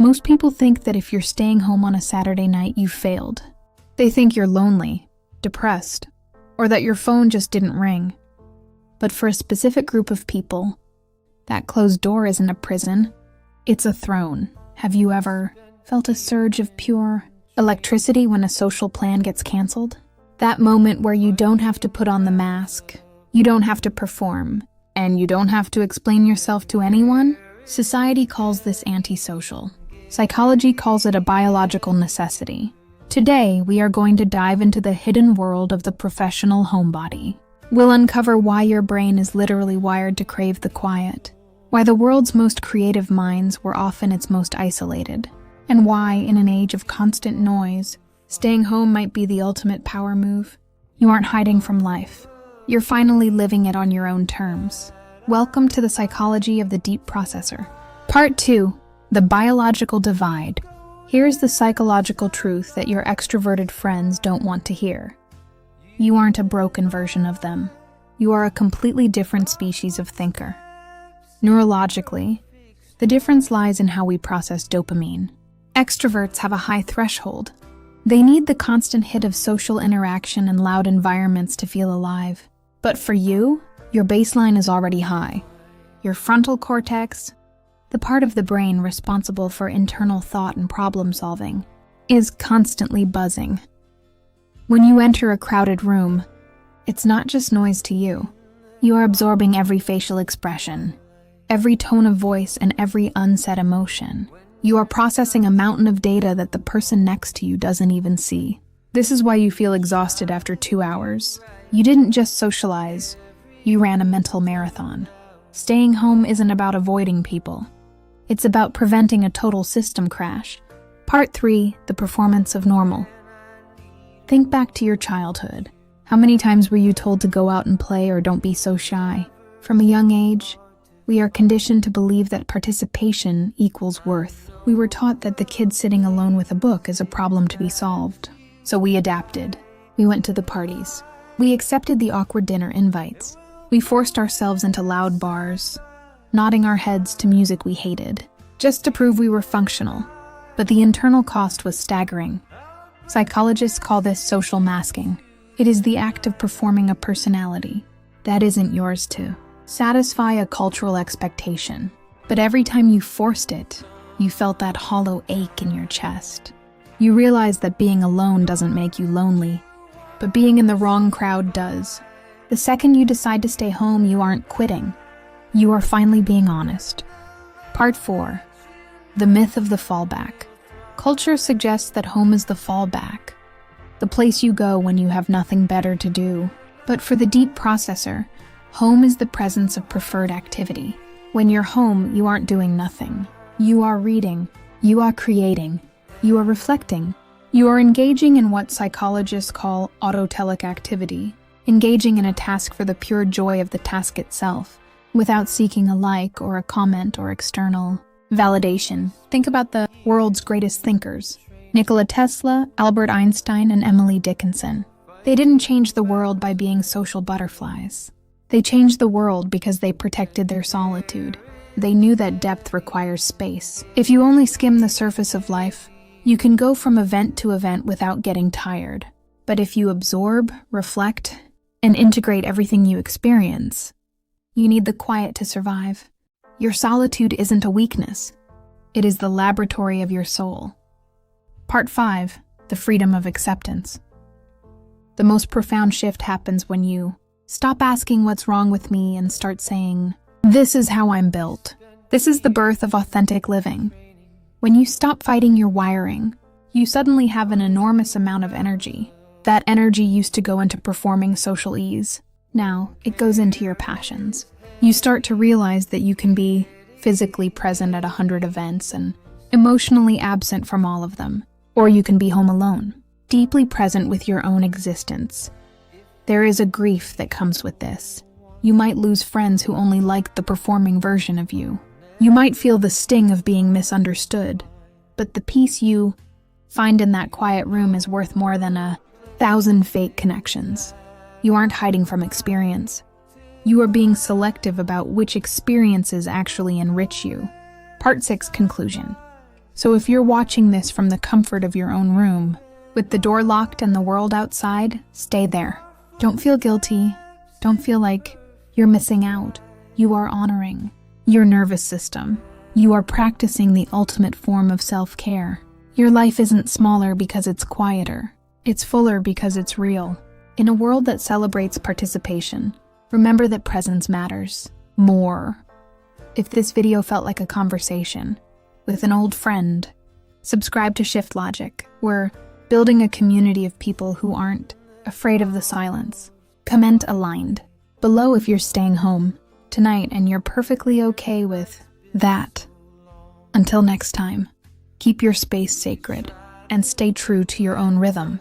Most people think that if you're staying home on a Saturday night, you've failed. They think you're lonely, depressed, or that your phone just didn't ring. But for a specific group of people, that closed door isn't a prison, it's a throne. Have you ever felt a surge of pure electricity when a social plan gets canceled? That moment where you don't have to put on the mask, you don't have to perform, and you don't have to explain yourself to anyone? Society calls this antisocial. Psychology calls it a biological necessity. Today, we are going to dive into the hidden world of the professional homebody. We'll uncover why your brain is literally wired to crave the quiet, why the world's most creative minds were often its most isolated, and why, in an age of constant noise, staying home might be the ultimate power move. You aren't hiding from life. You're finally living it on your own terms. Welcome to the Psychology of the Deep Processor. Part 2. The Biological Divide. Here's the psychological truth that your extroverted friends don't want to hear. You aren't a broken version of them. You are a completely different species of thinker. Neurologically, the difference lies in how we process dopamine. Extroverts have a high threshold. They need the constant hit of social interaction and loud environments to feel alive. But for you, your baseline is already high. Your frontal cortex, the part of the brain responsible for internal thought and problem solving, is constantly buzzing. When you enter a crowded room, it's not just noise to you. You are absorbing every facial expression, every tone of voice, and every unsaid emotion. You are processing a mountain of data that the person next to you doesn't even see. This is why you feel exhausted after 2 hours. You didn't just socialize, you ran a mental marathon. Staying home isn't about avoiding people. It's about preventing a total system crash. Part 3. The Performance of Normal. Think back to your childhood. How many times were you told to go out and play or don't be so shy? From a young age, we are conditioned to believe that participation equals worth. We were taught that the kid sitting alone with a book is a problem to be solved. So we adapted. We went to the parties. We accepted the awkward dinner invites. We forced ourselves into loud bars, nodding our heads to music we hated, just to prove we were functional. But the internal cost was staggering. Psychologists call this social masking. It is the act of performing a personality that isn't yours to satisfy a cultural expectation. But every time you forced it, you felt that hollow ache in your chest. You realized that being alone doesn't make you lonely, but being in the wrong crowd does. The second you decide to stay home, you aren't quitting. You are finally being honest. Part 4. The Myth of the Fallback. Culture suggests that home is the fallback, the place you go when you have nothing better to do. But for the deep processor, home is the presence of preferred activity. When you're home, you aren't doing nothing. You are reading. You are creating. You are reflecting. You are engaging in what psychologists call autotelic activity, engaging in a task for the pure joy of the task itself, without seeking a like or a comment or external validation. Think about the world's greatest thinkers: Nikola Tesla, Albert Einstein, and Emily Dickinson. They didn't change the world by being social butterflies. They changed the world because they protected their solitude. They knew that depth requires space. If you only skim the surface of life, you can go from event to event without getting tired. But if you absorb, reflect, and integrate everything you experience, you need the quiet to survive. Your solitude isn't a weakness. It is the laboratory of your soul. Part 5. The Freedom of Acceptance. The most profound shift happens when you stop asking what's wrong with me and start saying, this is how I'm built. This is the birth of authentic living. When you stop fighting your wiring, you suddenly have an enormous amount of energy. That energy used to go into performing social ease. Now, it goes into your passions. You start to realize that you can be physically present at 100 events and emotionally absent from all of them. Or you can be home alone, deeply present with your own existence. There is a grief that comes with this. You might lose friends who only liked the performing version of you. You might feel the sting of being misunderstood, but the peace you find in that quiet room is worth more than 1,000 fake connections. You aren't hiding from experience. You are being selective about which experiences actually enrich you. Part 6. Conclusion. So if you're watching this from the comfort of your own room, with the door locked and the world outside, stay there. Don't feel guilty. Don't feel like you're missing out. You are honoring your nervous system. You are practicing the ultimate form of self-care. Your life isn't smaller because it's quieter. It's fuller because it's real. In a world that celebrates participation, remember that presence matters more. If this video felt like a conversation with an old friend, subscribe to Shift Logic. We're building a community of people who aren't afraid of the silence. Comment aligned below if you're staying home tonight and you're perfectly okay with that. Until next time, keep your space sacred and stay true to your own rhythm.